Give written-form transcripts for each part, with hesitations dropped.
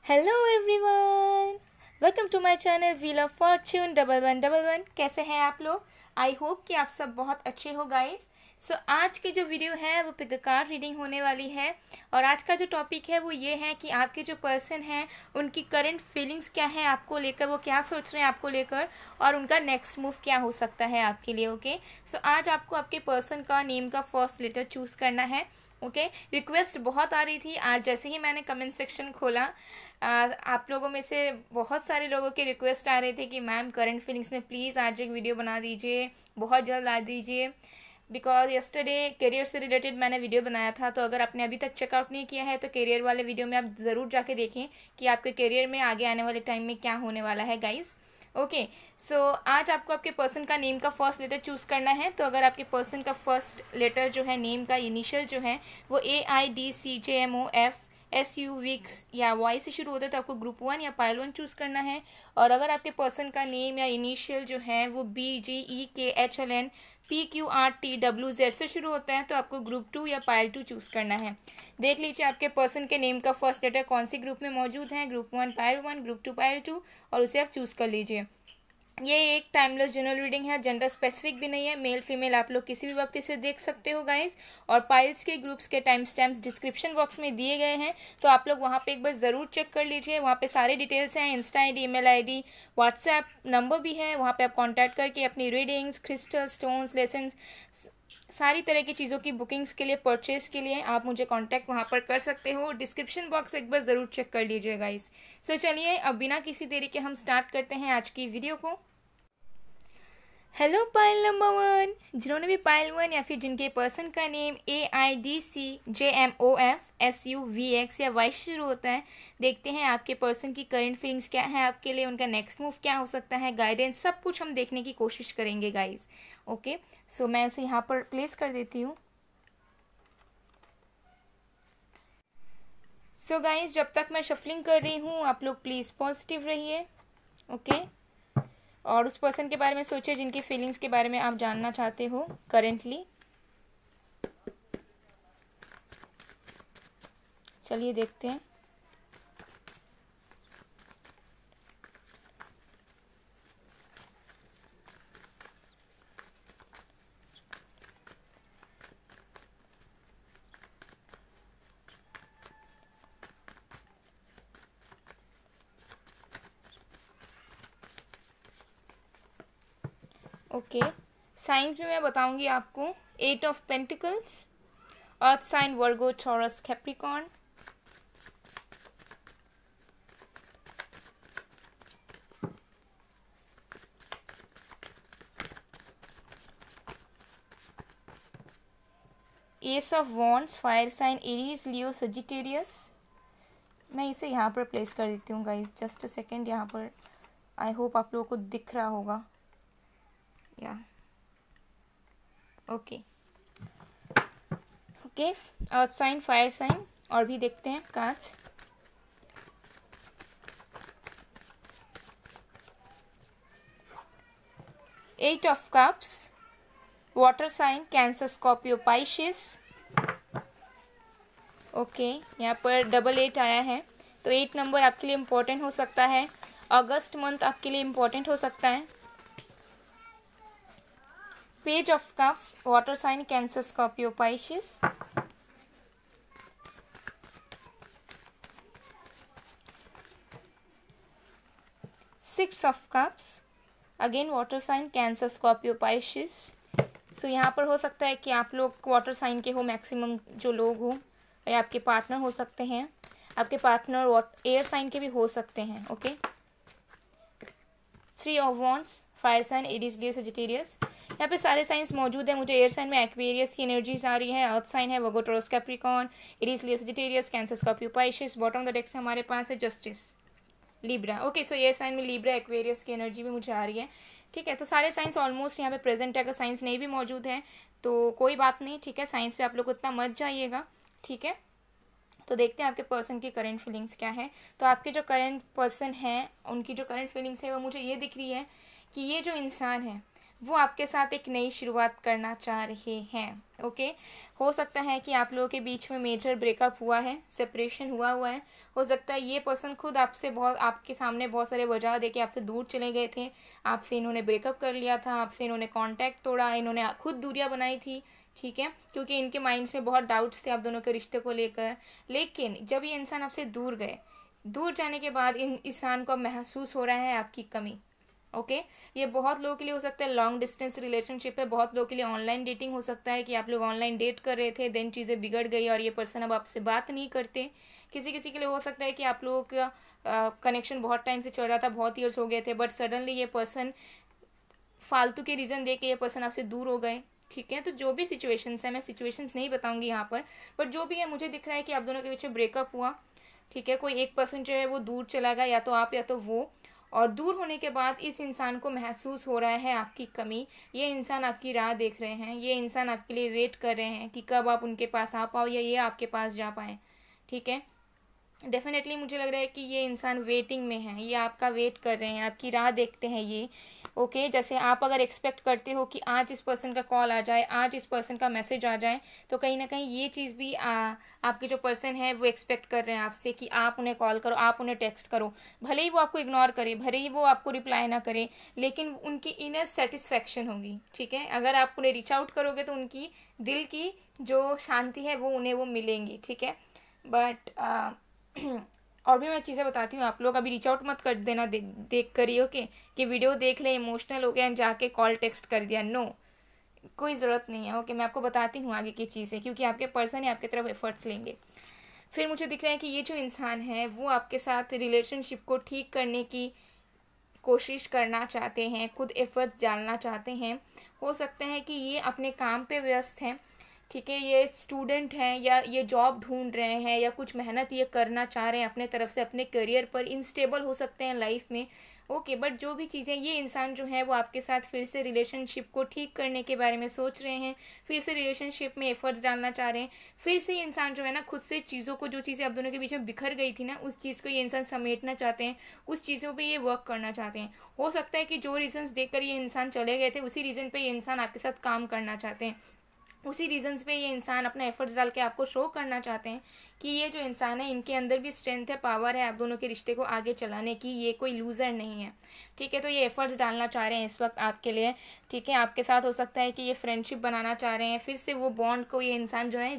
Hello everyone, welcome to my channel wheel of fortune 1111। कैसे हैं आप लोग? आई होप कि आप सब बहुत अच्छे हो गाइस। सो आज की जो वीडियो है वो पिक द कार्ड रीडिंग होने वाली है और आज का जो टॉपिक है वो ये है कि आपके जो पर्सन हैं उनकी करंट फीलिंग्स क्या है आपको लेकर, वो क्या सोच रहे हैं आपको लेकर और उनका नेक्स्ट मूव क्या हो सकता है आपके लिए। ओके, सो आज आपको आपके पर्सन का नेम का फर्स्ट लेटर चूज करना है। ओके, रिक्वेस्ट बहुत आ रही थी आज जैसे ही मैंने कमेंट सेक्शन खोला। आप लोगों में से बहुत सारे लोगों के रिक्वेस्ट आ रहे थे कि मैम करंट फीलिंग्स में प्लीज़ आज एक वीडियो बना दीजिए, बहुत जल्द ला दीजिए। बिकॉज यस्टरडे करियर से रिलेटेड मैंने वीडियो बनाया था, तो अगर आपने अभी तक चेकआउट नहीं किया है तो करियर वाले वीडियो में आप ज़रूर जाके देखें कि आपके करियर में आगे आने वाले टाइम में क्या होने वाला है गाइज। ओके, सो आज आपको आपके पर्सन का नेम का फर्स्ट लेटर चूज़ करना है। तो अगर आपके पर्सन का फर्स्ट लेटर जो है नेम का इनिशियल जो है वो AIDCJMOF SU या वाई से शुरू होता है तो आपको ग्रुप 1 या पाइल 1 चूज़ करना है। और अगर आपके पर्सन का नेम या इनिशियल जो है वो BGEKHLNPQRTWZ से शुरू होता है तो आपको ग्रुप 2 या पाइल 2 चूज़ करना है। देख लीजिए आपके पर्सन के नेम का फर्स्ट लेटर कौन सी ग्रुप में मौजूद है, ग्रुप 1 पाइल 1, ग्रुप 2 पाइल 2, और उसे आप चूज़ कर लीजिए। ये एक टाइमलेस जनरल रीडिंग है, जेंडर स्पेसिफिक भी नहीं है, मेल फीमेल आप लोग किसी भी वक्त इसे देख सकते हो गाइस। और पाइल्स के ग्रुप्स के टाइम स्टैम्प्स डिस्क्रिप्शन बॉक्स में दिए गए हैं तो आप लोग वहाँ पे एक बार ज़रूर चेक कर लीजिए। वहाँ पे सारे डिटेल्स हैं, Insta ID, email ID, WhatsApp number भी है। वहाँ पे आप कॉन्टैक्ट करके अपनी रीडिंग्स, क्रिस्टल, स्टोन्स, लेसन्स, सारी तरह की चीज़ों की बुकिंग्स के लिए, परचेज के लिए आप मुझे कांटेक्ट वहाँ पर कर सकते हो। डिस्क्रिप्शन बॉक्स एक बार ज़रूर चेक कर लीजिए गाइस। सो चलिए अब बिना किसी देरी के हम स्टार्ट करते हैं आज की वीडियो को। हेलो पाइल नंबर 1, जिन्होंने भी पाइल 1 या फिर जिनके पर्सन का नेम AIDCJMOF SUVX या शुरू होता है, देखते हैं आपके पर्सन की करंट फीलिंग्स क्या है आपके लिए, उनका नेक्स्ट मूव क्या हो सकता है, गाइडेंस सब कुछ हम देखने की कोशिश करेंगे गाइज। ओके, सो मैं इसे यहाँ पर प्लेस कर देती हूँ। सो गाइज जब तक मैं शफलिंग कर रही हूँ आप लोग प्लीज़ पॉजिटिव रहिए। ओके, और उस पर्सन के बारे में सोचिए जिनकी फीलिंग्स के बारे में आप जानना चाहते हो करेंटली। चलिए देखते हैं। ओके, साइंस में मैं बताऊंगी आपको 8 of pentacles, earth sign Virgo, Taurus, Capricorn, ace of wands, fire sign Aries, Leo, Sagittarius. मैं इसे यहाँ पर प्लेस कर देती हूँ गाइज, जस्ट अ सेकेंड। यहाँ पर आई होप आप लोगों को दिख रहा होगा या okay. Okay, earth sign, fire sign, और भी देखते हैं कांच। Eight of cups, water sign, Cancer, Scorpio, Pisces. Okay, यहाँ पर डबल 8 आया है तो 8 नंबर आपके लिए इम्पोर्टेंट हो सकता है। अगस्त मंथ आपके लिए इम्पोर्टेंट हो सकता है। Page of cups, water sign, Cancer, Scorpio, Pisces. Six of cups, again water sign, Cancer, Scorpio, Pisces. So यहाँ पर हो सकता है कि आप लोग वाटर साइन के हो, मैक्सिमम जो लोग हो, या आपके पार्टनर हो सकते हैं। आपके पार्टनर एयर साइन के भी हो सकते हैं। Okay, 3 of wands, fire sign, Aries, Leo, Sagittarius. यहाँ पे सारे साइंस मौजूद है। मुझे एयर साइन में एक्वेरियस की एनर्जीज आ रही है, अर्थ साइन है Virgo, Taurus, Capricorn, Aries, Leo, Sagittarius, Cancer, Scorpio, Pisces. Bottom of the deck से हमारे पास है Justice, Libra. Okay, so air sign में लिब्रा, एक्वेरियस की एनर्जी भी मुझे आ रही है। ठीक है, तो सारे साइंस ऑलमोस्ट यहाँ पे प्रेजेंट है। अगर साइंस नहीं भी मौजूद है तो कोई बात नहीं, ठीक है, साइंस पे आप लोग उतना मत जाइएगा। ठीक है, तो देखते हैं आपके पर्सन की करंट फीलिंग्स क्या है। तो आपके जो करंट पर्सन है उनकी जो करंट फीलिंग्स है वो मुझे ये दिख रही है कि ये जो इंसान है वो आपके साथ एक नई शुरुआत करना चाह रहे हैं। ओके, हो सकता है कि आप लोगों के बीच में मेजर ब्रेकअप हुआ है, सेपरेशन हुआ है। हो सकता है ये पर्सन खुद आपसे आपके सामने बहुत सारे वजह दे के आपसे दूर चले गए थे, आपसे इन्होंने ब्रेकअप कर लिया था, आपसे इन्होंने कांटेक्ट तोड़ा, इन्होंने खुद दूरियां बनाई थी, ठीक है, क्योंकि इनके माइंड्स में बहुत डाउट्स थे आप दोनों के रिश्ते को लेकर। लेकिन जब ये इंसान आपसे दूर गए, दूर जाने के बाद इन इंसान को महसूस हो रहा है आपकी कमी। ओके, ये बहुत लोगों के लिए हो सकता है लॉन्ग डिस्टेंस रिलेशनशिप है, बहुत लोगों के लिए ऑनलाइन डेटिंग हो सकता है कि आप लोग ऑनलाइन डेट कर रहे थे, देन चीज़ें बिगड़ गई और ये पर्सन अब आपसे बात नहीं करते। किसी किसी के लिए हो सकता है कि आप लोगों का कनेक्शन बहुत टाइम से चल रहा था, बहुत ईयर्स हो गए थे, बट सडनली ये पर्सन फालतू के रीज़न दे के ये पर्सन आपसे दूर हो गए। ठीक है, तो जो भी सिचुएशंस है, मैं सिचुएशंस नहीं बताऊंगी यहाँ पर, बट जो भी है मुझे दिख रहा है कि आप दोनों के बीच में ब्रेकअप हुआ। ठीक है, कोई एक पर्सन जो है वो दूर चला गया, या तो आप या तो वो, और दूर होने के बाद इस इंसान को महसूस हो रहा है आपकी कमी। ये इंसान आपकी राह देख रहे हैं, ये इंसान आपके लिए वेट कर रहे हैं कि कब आप उनके पास आ पाओ या ये आपके पास जा पाए। ठीक है, डेफिनेटली मुझे लग रहा है कि ये इंसान वेटिंग में है, ये आपका वेट कर रहे हैं, आपकी राह देखते हैं ये। ओके, जैसे आप अगर एक्सपेक्ट करते हो कि आज इस पर्सन का कॉल आ जाए, आज इस पर्सन का मैसेज आ जाए, तो कहीं ना कहीं ये चीज़ भी आपके जो पर्सन है वो एक्सपेक्ट कर रहे हैं आपसे कि आप उन्हें कॉल करो, आप उन्हें टेक्स्ट करो। भले ही वो आपको इग्नोर करे, भले ही वो आपको रिप्लाई ना करे, लेकिन उनकी इनर सेटिस्फेक्शन होगी। ठीक है, अगर आप उन्हें रीच आउट करोगे तो उनकी दिल की जो शांति है वो उन्हें वो मिलेंगी। ठीक है, बट और भी मैं चीज़ें बताती हूँ, आप लोग अभी रीच आउट मत कर देना देख कर ही। ओके, कि वीडियो देख ले, इमोशनल हो गया एंड जाके कॉल टेक्स्ट कर दिया, नो, कोई ज़रूरत नहीं है। ओके, मैं आपको बताती हूँ आगे की चीज़ें, क्योंकि आपके पर्सन ही आपकी तरफ एफर्ट्स लेंगे। फिर मुझे दिख रहा है कि ये जो इंसान है वो आपके साथ रिलेशनशिप को ठीक करने की कोशिश करना चाहते हैं, खुद एफर्ट्स डालना चाहते हैं। हो सकता है कि ये अपने काम पे व्यस्त हैं। ठीक है, ये स्टूडेंट हैं या ये जॉब ढूंढ रहे हैं या कुछ मेहनत ये करना चाह रहे हैं अपने तरफ से अपने करियर पर, इनस्टेबल हो सकते हैं लाइफ में। ओके, बट जो भी चीज़ें, ये इंसान जो है वो आपके साथ फिर से रिलेशनशिप को ठीक करने के बारे में सोच रहे हैं, फिर से रिलेशनशिप में एफर्ट्स डालना चाह रहे हैं। फिर से ये इंसान जो है ना खुद से चीज़ों को, जो चीज़ें आप दोनों के बीच में बिखर गई थी ना, उस चीज़ को ये इंसान समेटना चाहते हैं, उस चीज़ों पे ये वर्क करना चाहते हैं। हो सकता है कि जो रीजंस देखकर ये इंसान चले गए थे, उसी रीज़न पे ये इंसान आपके साथ काम करना चाहते हैं, उसी रीजंस पे ये इंसान अपना एफर्ट्स डाल के आपको शो करना चाहते हैं कि ये जो इंसान है इनके अंदर भी स्ट्रेंथ है, पावर है आप दोनों के रिश्ते को आगे चलाने की, ये कोई लूज़र नहीं है। ठीक है, तो ये एफर्ट्स डालना चाह रहे हैं इस वक्त आपके लिए। ठीक है, आपके साथ हो सकता है कि ये फ्रेंडशिप बनाना चाह रहे हैं, फिर से वो बॉन्ड को ये इंसान जो है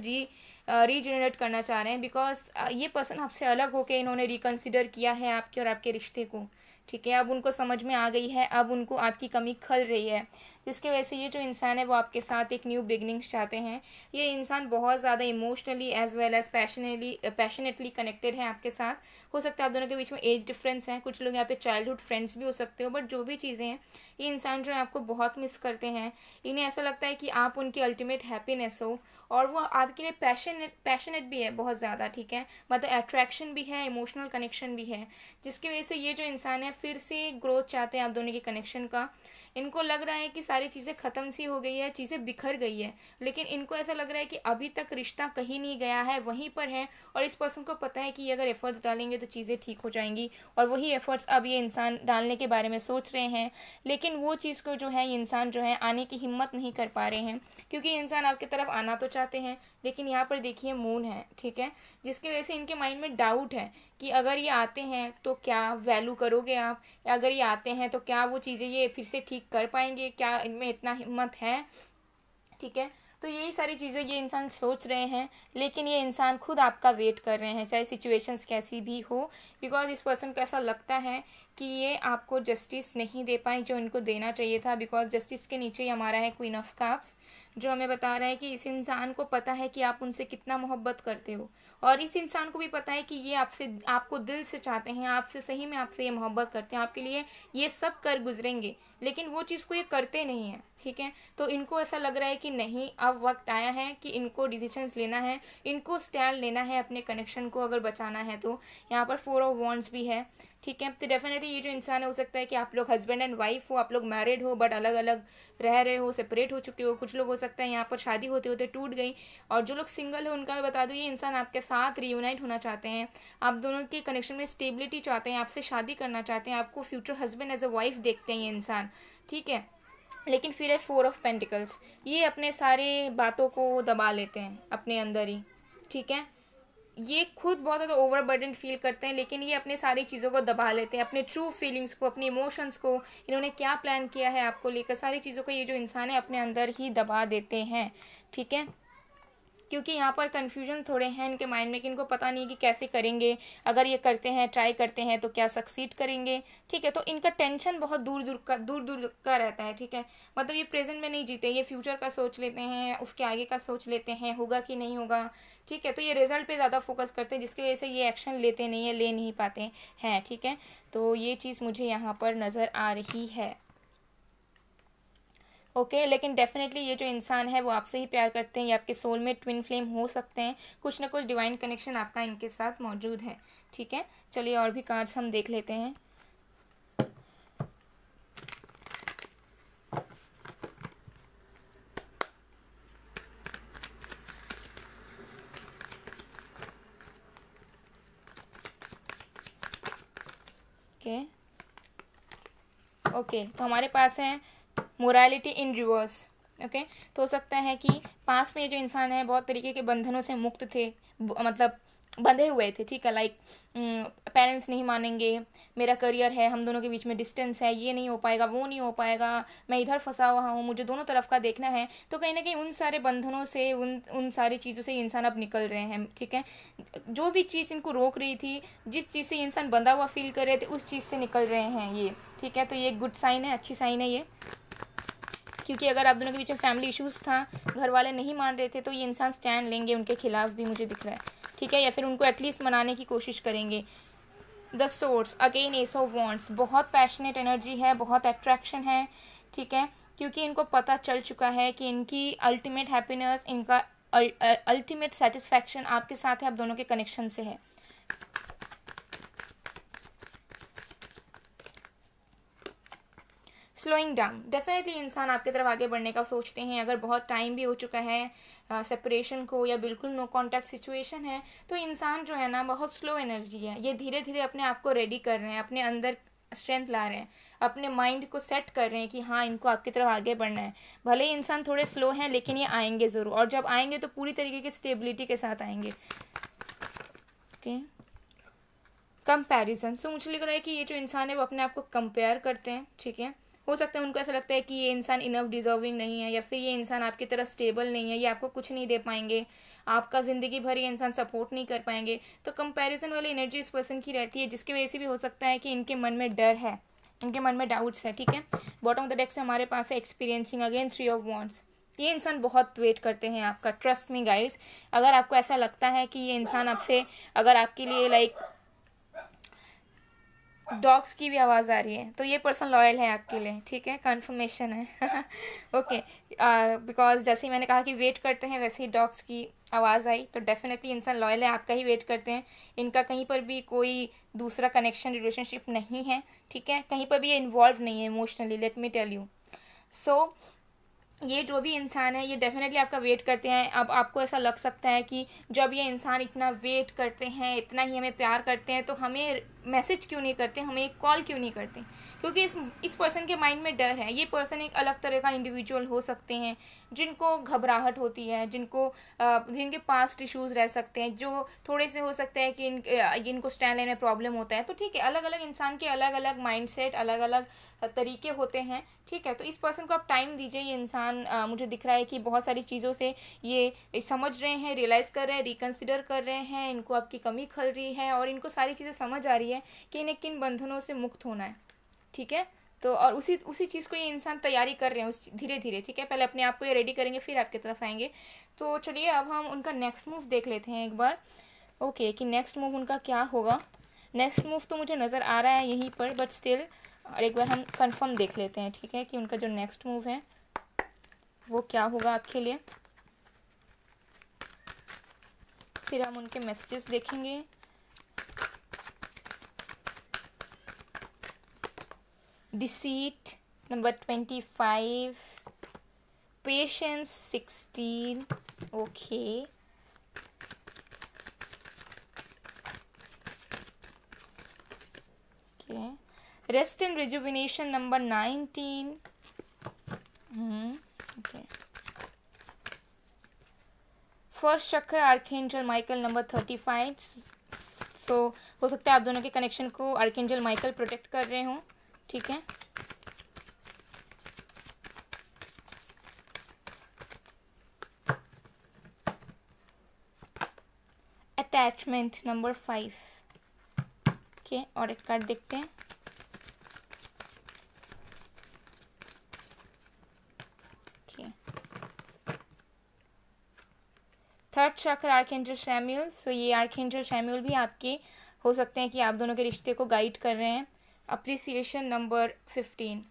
रीजनरेट करना चाह रहे हैं, बिकॉज ये पर्सन आपसे अलग होकर इन्होंने रिकन्सिडर किया है आपके और आपके रिश्ते को। ठीक है, अब उनको समझ में आ गई है, अब उनको आपकी कमी खल रही है, जिसकी वजह से ये जो इंसान है वो आपके साथ एक न्यू बिगनिंग्स चाहते हैं। ये इंसान बहुत ज़्यादा emotionally as well as passionately connected है आपके साथ। हो सकता है आप दोनों के बीच में एज डिफरेंस है, कुछ लोग यहाँ पे चाइल्डहुड फ्रेंड्स भी हो सकते हो, बट जो भी चीज़ें हैं, ये इंसान जो है आपको बहुत मिस करते हैं। इन्हें ऐसा लगता है कि आप उनकी अल्टीमेट हैप्पीनेस हो, और वो आपके लिए पैशनेट भी है बहुत ज़्यादा। ठीक है, मतलब अट्रैक्शन भी है, इमोशनल कनेक्शन भी है, जिसकी वजह से ये जो इंसान है फिर से ग्रोथ चाहते हैं आप दोनों के कनेक्शन का। इनको लग रहा है कि सारी चीज़ें ख़त्म सी हो गई है, चीज़ें बिखर गई है, लेकिन इनको ऐसा लग रहा है कि अभी तक रिश्ता कहीं नहीं गया है, वहीं पर है, और इस पर्सन को पता है कि अगर एफर्ट्स डालेंगे तो चीज़ें ठीक हो जाएंगी, और वही एफर्ट्स अब ये इंसान डालने के बारे में सोच रहे हैं। लेकिन वो चीज़ को जो है ये इंसान जो है आने की हिम्मत नहीं कर पा रहे हैं, क्योंकि इंसान आपकी तरफ आना तो चाहते हैं, लेकिन यहाँ पर देखिए मून है। ठीक है, जिसकी वजह से इनके माइंड में डाउट है कि अगर ये आते हैं तो क्या वैल्यू करोगे आप, या अगर ये आते हैं तो क्या वो चीज़ें ये फिर से ठीक कर पाएंगे, क्या इनमें इतना हिम्मत है। ठीक है, तो यही सारी चीज़ें ये इंसान सोच रहे हैं, लेकिन ये इंसान खुद आपका वेट कर रहे हैं, चाहे सिचुएशंस कैसी भी हो, बिकॉज इस पर्सन को ऐसा लगता है कि ये आपको जस्टिस नहीं दे पाए जो इनको देना चाहिए था। बिकॉज जस्टिस के नीचे ही हमारा है क्वीन ऑफ कप्स, जो हमें बता रहा है कि इस इंसान को पता है कि आप उनसे कितना मोहब्बत करते हो, और इस इंसान को भी पता है कि ये आपको दिल से चाहते हैं, आपसे सही में आपसे ये मोहब्बत करते हैं, आपके लिए ये सब कर गुजरेंगे, लेकिन वो चीज़ को ये करते नहीं हैं। ठीक है, तो इनको ऐसा लग रहा है कि नहीं, अब वक्त आया है कि इनको डिसीजंस लेना है, इनको स्टैंड लेना है अपने कनेक्शन को अगर बचाना है तो। यहाँ पर 4 ऑफ वॉन्ड्स भी है। ठीक है, तो डेफिनेटली ये जो इंसान है, हो सकता है कि आप लोग हस्बैंड एंड वाइफ हो, आप लोग मैरिड हो बट अलग अलग रह रहे हो, सेपरेट हो चुके हो। कुछ लोग हो सकता है यहाँ पर शादी होते होते टूट गई, और जो लोग सिंगल है उनका मैं बता दूँ, ये इंसान आपके साथ रियूनाइट होना चाहते हैं, आप दोनों के कनेक्शन में स्टेबिलिटी चाहते हैं, आपसे शादी करना चाहते हैं, आपको future husband as a wife देखते हैं ये इंसान। ठीक है, लेकिन फिर है 4 ऑफ पेंटिकल्स, ये अपने सारे बातों को दबा लेते हैं अपने अंदर ही, ठीक है। ये खुद बहुत ज़्यादा ओवरबर्डन फील करते हैं, लेकिन ये अपने सारी चीज़ों को दबा लेते हैं, अपने ट्रू फीलिंग्स को, अपने इमोशंस को, इन्होंने क्या प्लान किया है आपको लेकर, सारी चीज़ों को ये जो इंसान है अपने अंदर ही दबा देते हैं, ठीक है। क्योंकि यहाँ पर कन्फ्यूजन थोड़े हैं इनके माइंड में कि इनको पता नहीं कि कैसे करेंगे, अगर ये करते हैं, ट्राई करते हैं तो क्या सक्सीड करेंगे, ठीक है। तो इनका टेंशन बहुत दूर दूर का रहता है, ठीक है। मतलब ये प्रेजेंट में नहीं जीते, ये फ्यूचर का सोच लेते हैं, उसके आगे का सोच लेते हैं, होगा कि नहीं होगा, ठीक है। तो ये रिजल्ट पे ज़्यादा फोकस करते हैं, जिसकी वजह से ये एक्शन लेते नहीं है, ले नहीं पाते हैं, ठीक है। तो ये चीज़ मुझे यहाँ पर नज़र आ रही है, ओके। लेकिन डेफिनेटली ये जो इंसान है वो आपसे ही प्यार करते हैं, ये आपके सोल में ट्विन फ्लेम हो सकते हैं, कुछ ना कुछ डिवाइन कनेक्शन आपका इनके साथ मौजूद है, ठीक है। चलिए और भी कार्ड्स हम देख लेते हैं। ओके ओके, तो हमारे पास है मोरालिटी इन रिवर्स, ओके। तो हो सकता है कि पास में ये जो इंसान है बहुत तरीके के बंधनों से मुक्त थे, मतलब बंधे हुए थे, ठीक है। लाइक पेरेंट्स नहीं मानेंगे, मेरा करियर है, हम दोनों के बीच में डिस्टेंस है, ये नहीं हो पाएगा, वो नहीं हो पाएगा, मैं इधर फंसा हुआ हूँ, मुझे दोनों तरफ का देखना है। तो कहीं ना कहीं उन सारे बंधनों से, उन सारी चीज़ों से इंसान अब निकल रहे हैं, ठीक है। जो भी चीज़ इनको रोक रही थी, जिस चीज़ से इंसान बंधा हुआ फील कर रहे थे, उस चीज़ से निकल रहे हैं ये, ठीक है। तो ये गुड साइन है, अच्छी साइन है ये, क्योंकि अगर आप दोनों के बीच में फैमिली इश्यूज था, घर वाले नहीं मान रहे थे, तो ये इंसान स्टैंड लेंगे उनके खिलाफ भी, मुझे दिख रहा है, ठीक है। या फिर उनको एटलीस्ट मनाने की कोशिश करेंगे। The source again S of wands, बहुत पैशनेट एनर्जी है, बहुत अट्रैक्शन है, ठीक है। क्योंकि इनको पता चल चुका है कि इनकी अल्टीमेट हैप्पीनेस, इनका अल्टीमेट सेटिस्फैक्शन आपके साथ है, आप दोनों के कनेक्शन से है। स्लोइंग डाउन, डेफिनेटली इंसान आपकी तरफ आगे बढ़ने का सोचते हैं। अगर बहुत टाइम भी हो चुका है सेपरेशन को, या बिल्कुल नो कांटेक्ट सिचुएशन है, तो इंसान जो है ना बहुत स्लो एनर्जी है, ये धीरे धीरे अपने आप को रेडी कर रहे हैं, अपने अंदर स्ट्रेंथ ला रहे हैं, अपने माइंड को सेट कर रहे हैं कि हाँ इनको आपकी तरफ आगे बढ़ना है। भले ही इंसान थोड़े स्लो हैं, लेकिन ये आएंगे ज़रूर, और जब आएंगे तो पूरी तरीके की स्टेबिलिटी के साथ आएंगे, ओके। कंपैरिजन, सो मुझे लग रहा है कि ये जो इंसान है वो अपने आप को कंपेयर करते हैं, ठीक है। हो सकता है उनको ऐसा लगता है कि ये इंसान इनफ डिजर्विंग नहीं है, या फिर ये इंसान आपकी तरफ स्टेबल नहीं है, ये आपको कुछ नहीं दे पाएंगे, आपका ज़िंदगी भर ये इंसान सपोर्ट नहीं कर पाएंगे। तो कंपैरिजन वाली एनर्जी इस पर्सन की रहती है, जिसकी वजह से भी हो सकता है कि इनके मन में डर है, इनके मन में डाउट्स है, ठीक है। बॉटम ऑफ द डेक से हमारे पास है एक्सपीरियंसिंग अगेन 3 ऑफ वॉन्ड्स। ये इंसान बहुत वेट करते हैं आपका, ट्रस्ट मी गाइज। अगर आपको ऐसा लगता है कि ये इंसान आपसे, अगर आपके लिए लाइक डॉग्स की भी आवाज़ आ रही है, तो ये पर्सन लॉयल है आपके लिए, ठीक है, कंफर्मेशन है ओके। बिकॉज जैसे ही मैंने कहा कि वेट करते हैं, वैसे ही डॉग्स की आवाज़ आई, तो डेफिनेटली इंसान लॉयल है, आपका ही वेट करते हैं। इनका कहीं पर भी कोई दूसरा कनेक्शन, रिलेशनशिप नहीं है, ठीक है, कहीं पर भी ये इन्वॉल्व नहीं है emotionally, let me tell you. So ये जो भी इंसान है ये डेफिनेटली आपका वेट करते हैं। अब आपको ऐसा लग सकता है कि जब ये इंसान इतना वेट करते हैं, इतना ही हमें प्यार करते हैं, तो हमें मैसेज क्यों नहीं करते, हमें एक कॉल क्यों नहीं करते। क्योंकि इस पर्सन के माइंड में डर है। ये पर्सन एक अलग तरह का इंडिविजुअल हो सकते हैं, जिनको घबराहट होती है, जिनके पास्ट इश्यूज रह सकते हैं, जो थोड़े से हो सकता है कि इनको स्टैंड लेने में प्रॉब्लम होता है। तो ठीक है, अलग अलग इंसान के अलग अलग माइंडसेट, अलग अलग तरीके होते हैं, ठीक है। तो इस पर्सन को आप टाइम दीजिए। ये इंसान मुझे दिख रहा है कि बहुत सारी चीज़ों से ये समझ रहे हैं, रियलाइज़ कर रहे हैं, रिकन्सिडर कर रहे हैं, इनको आपकी कमी खल रही है, और इनको सारी चीज़ें समझ आ रही है कि इन्हें किन बंधनों से मुक्त होना है, ठीक है। तो और उसी चीज़ को ये इंसान तैयारी कर रहे हैं धीरे धीरे, ठीक है। पहले अपने आप को ये रेडी करेंगे, फिर आपकी तरफ आएंगे। तो चलिए अब हम उनका नेक्स्ट मूव देख लेते हैं एक बार, ओके, कि नेक्स्ट मूव उनका क्या होगा। नेक्स्ट मूव तो मुझे नज़र आ रहा है यहीं पर, बट स्टिल और एक बार हम कंफर्म देख लेते हैं, ठीक है, कि उनका जो नेक्स्ट मूव है वो क्या होगा आपके लिए। फिर हम उनके मैसेजेस देखेंगे। Deceit number 25, patience 16, okay, rest and rejuvenation number 19, okay. First चक्र आर्कएंजल माइकल नंबर 35। सो हो सकता है आप दोनों के कनेक्शन को आर्कएंजल माइकल प्रोटेक्ट कर रहे हों, ठीक है। Attachment number 5। ओके, और एक कार्ड देखते हैं। थर्ड चक्र आर्कएंजल शैम्यूल। सो ये आर्कएंजल शैम्यूल भी आपके हो सकते हैं कि आप दोनों के रिश्ते को गाइड कर रहे हैं। Appreciation number 15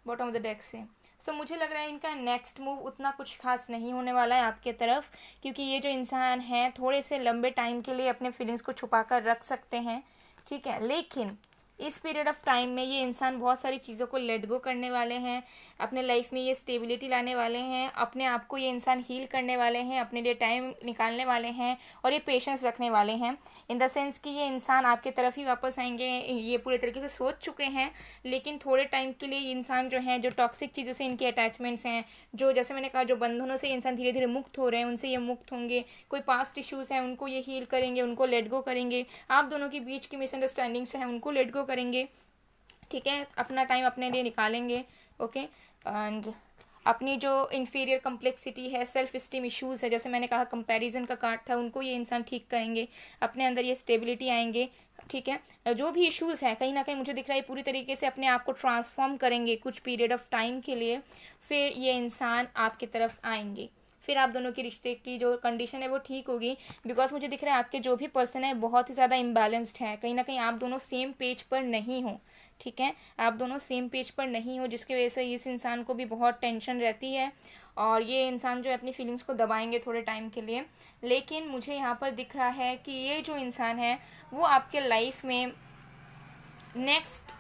bottom of the deck से। सो मुझे लग रहा है इनका नेक्स्ट मूव उतना कुछ खास नहीं होने वाला है आपके तरफ, क्योंकि ये जो इंसान हैं थोड़े से लंबे टाइम के लिए अपने फीलिंग्स को छुपा कर रख सकते हैं, ठीक है। लेकिन इस पीरियड ऑफ टाइम में ये इंसान बहुत सारी चीज़ों को लेट गो करने वाले हैं, अपने लाइफ में ये स्टेबिलिटी लाने वाले हैं, अपने आप को ये इंसान हील करने वाले हैं, अपने लिए टाइम निकालने वाले हैं और ये पेशेंस रखने वाले हैं। इन द सेंस कि ये इंसान आपके तरफ ही वापस आएंगे, ये पूरे तरीके से सोच चुके हैं। लेकिन थोड़े टाइम के लिए ये इंसान जो है, जो टॉक्सिक चीज़ों से इनके अटैचमेंट्स हैं, जो जैसे मैंने कहा जो बंधनों से इंसान धीरे धीरे मुक्त हो रहे हैं, उनसे ये मुक्त होंगे। कोई पास्ट इश्यूज़ हैं उनको ये हील करेंगे, उनको लेट गो करेंगे। आप दोनों के बीच की मिसअंडरस्टैंडिंग्स हैं उनको लेट गो करेंगे, ठीक है। अपना टाइम अपने लिए निकालेंगे, ओके। एंड अपनी जो इन्फीरियर कम्प्लेक्सिटी है, सेल्फ इस्टीम इश्यूज़ है, जैसे मैंने कहा कंपैरिजन का कार्ड था, उनको ये इंसान ठीक करेंगे। अपने अंदर ये स्टेबिलिटी आएंगे, ठीक है। जो भी इश्यूज़ हैं कहीं ना कहीं मुझे दिख रहा है पूरी तरीके से अपने आप को ट्रांसफॉर्म करेंगे कुछ पीरियड ऑफ टाइम के लिए। फिर ये इंसान आपकी तरफ आएंगे, फिर आप दोनों के रिश्ते की जो कंडीशन है वो ठीक होगी। बिकॉज मुझे दिख रहा है आपके जो भी पर्सन है बहुत ही ज़्यादा इम्बैलेंस्ड है, कहीं ना कहीं आप दोनों सेम पेज पर नहीं हो, ठीक है। आप दोनों सेम पेज पर नहीं हो, जिसकी वजह से इस इंसान को भी बहुत टेंशन रहती है और ये इंसान जो है अपनी फीलिंग्स को दबाएंगे थोड़े टाइम के लिए। लेकिन मुझे यहाँ पर दिख रहा है कि ये जो इंसान है वो आपके लाइफ में नेक्स्ट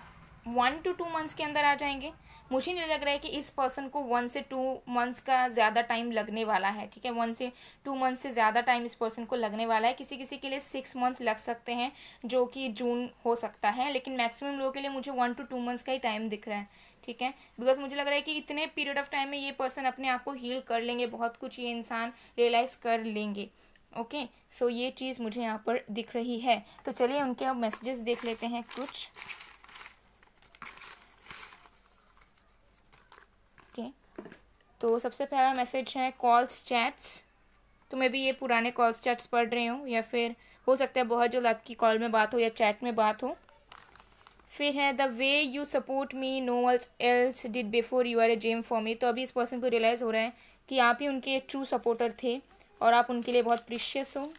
1 to 2 मंथ्स के अंदर आ जाएंगे। मुझे नहीं लग रहा है कि इस पर्सन को 1 से 2 मंथ्स का ज़्यादा टाइम लगने वाला है, ठीक है। 1 से 2 मंथ से ज़्यादा टाइम इस पर्सन को लगने वाला है। किसी किसी के लिए 6 मंथ्स लग सकते हैं, जो कि जून हो सकता है, लेकिन मैक्सिमम लोगों के लिए मुझे 1 to 2 मंथ्स का ही टाइम दिख रहा है, ठीक है। बिकॉज मुझे लग रहा है कि इतने पीरियड ऑफ टाइम में ये पर्सन अपने आप को हील कर लेंगे, बहुत कुछ ये इंसान रियलाइज़ कर लेंगे, ओके। सो ये चीज़ मुझे यहाँ पर दिख रही है। तो चलिए उनके अब मैसेजेस देख लेते हैं कुछ, ओके। तो सबसे पहला मैसेज है कॉल्स चैट्स। तो मैं भी ये पुराने कॉल्स चैट्स पढ़ रही हूँ, या फिर हो सकता है बहुत जल्द आपकी कॉल में बात हो या चैट में बात हो। फिर है the way you support me no else did before you are a dream for me. तो अभी इस पर्सन को रियलाइज़ हो रहा है कि आप ही उनके ट्रू सपोर्टर थे और आप उनके लिए बहुत प्रीशियस हो।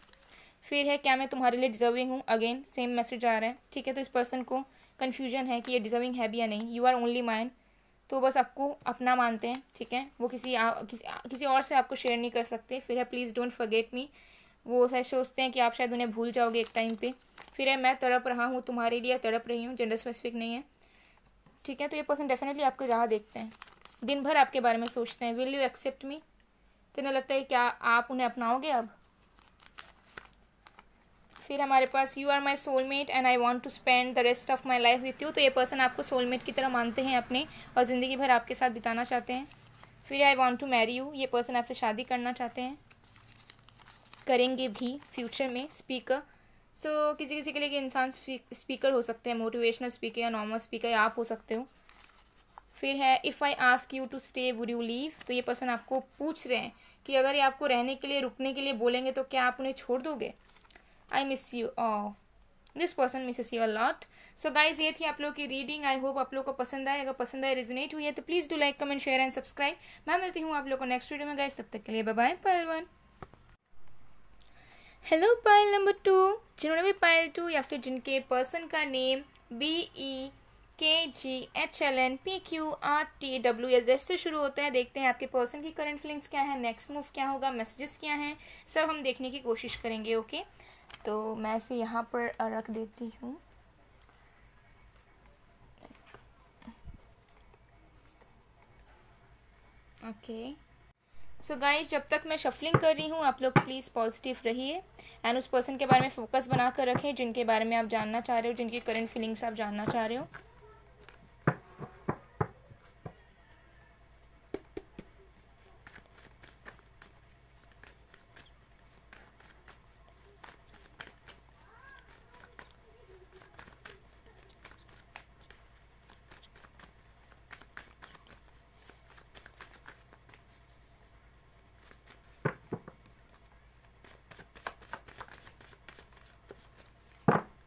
फिर है क्या मैं तुम्हारे लिए डिजर्विंग हूँ, अगेन सेम मैसेज आ रहा है, ठीक है। तो इस पर्सन को कन्फ्यूजन है कि ये डिजर्विंग है भी या नहीं। यू आर ओनली माइन, तो बस आपको अपना मानते हैं, ठीक है। वो किसी और से आपको शेयर नहीं कर सकते। फिर है प्लीज़ डोंट फॉरगेट मी, वो शायद सोचते हैं कि आप शायद उन्हें भूल जाओगे एक टाइम पे। फिर है मैं तड़प रहा हूँ तुम्हारे लिए, तड़प रही हूँ, जेंडर स्पेसिफिक नहीं है, ठीक है। तो ये पर्सन डेफिनेटली आपकी राह देखते हैं, दिन भर आपके बारे में सोचते हैं। विल यू एक्सेप्ट मी, तो इन्हें लगता है क्या आप उन्हें अपनाओगे अब। फिर हमारे पास you are my soulmate and I want to spend the rest of my life with you. तो ये पर्सन आपको सोलमेट की तरह मानते हैं अपने और ज़िंदगी भर आपके साथ बिताना चाहते हैं। फिर I want to marry you, ये पर्सन आपसे शादी करना चाहते हैं, करेंगे भी फ्यूचर में। स्पीकर, सो किसी किसी के लिए इंसान स्पीकर हो सकते हैं, मोटिवेशनल स्पीकर या नॉर्मल स्पीकर, या आप हो सकते हो। फिर है if I ask you to stay would you leave. तो ये पर्सन आपको पूछ रहे हैं कि अगर ये आपको रहने के लिए, रुकने के लिए बोलेंगे तो क्या आप उन्हें छोड़ दोगे। I miss you, this person Mrs you a lot. So guys ये थी आप लोगों की रीडिंग। आई होप आप लोगों को पसंद आए। अगर पसंद आए, रेजोनेट हुई है तो please do like, comment, share and subscribe. मैं मिलती हूँ आप लोगों को नेक्स्ट वीडियो में गाइज, तब तक के लिए बाय बाय। पायल 1, हेलो पायल नंबर 2, जिन्होंने भी पायल 2 या फिर जिनके पर्सन का नेम BEKGHLNPQRTWS से शुरू होता है। देखते हैं आपके पर्सन की करंट फीलिंग्स क्या है, नेक्स्ट मूव क्या होगा, मैसेजेस क्या हैं, सब हम देखने की कोशिश करेंगे, ओके। तो मैं इसे यहाँ पर रख देती हूँ, ओके। सो गाइज जब तक मैं शफलिंग कर रही हूँ आप लोग प्लीज़ पॉजिटिव रहिए एंड उस पर्सन के बारे में फोकस बना कर रखें जिनके बारे में आप जानना चाह रहे हो, जिनकी करंट फीलिंग्स आप जानना चाह रहे हो।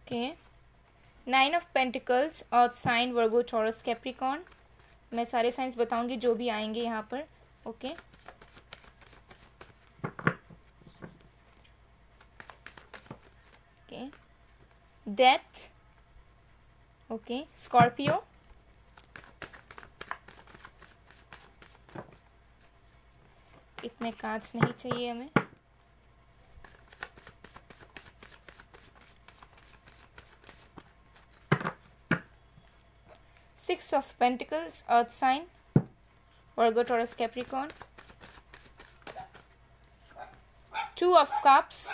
Okay, 9 of pentacles, earth sign, Virgo, Taurus, Capricorn. मैं सारे साइंस बताऊंगी जो भी आएंगे यहाँ पर। Okay, okay, death, okay, Scorpio, इतने कार्ड्स नहीं चाहिए हमें। Six of pentacles, earth sign, Virgo, Taurus, Capricorn. 2 of cups,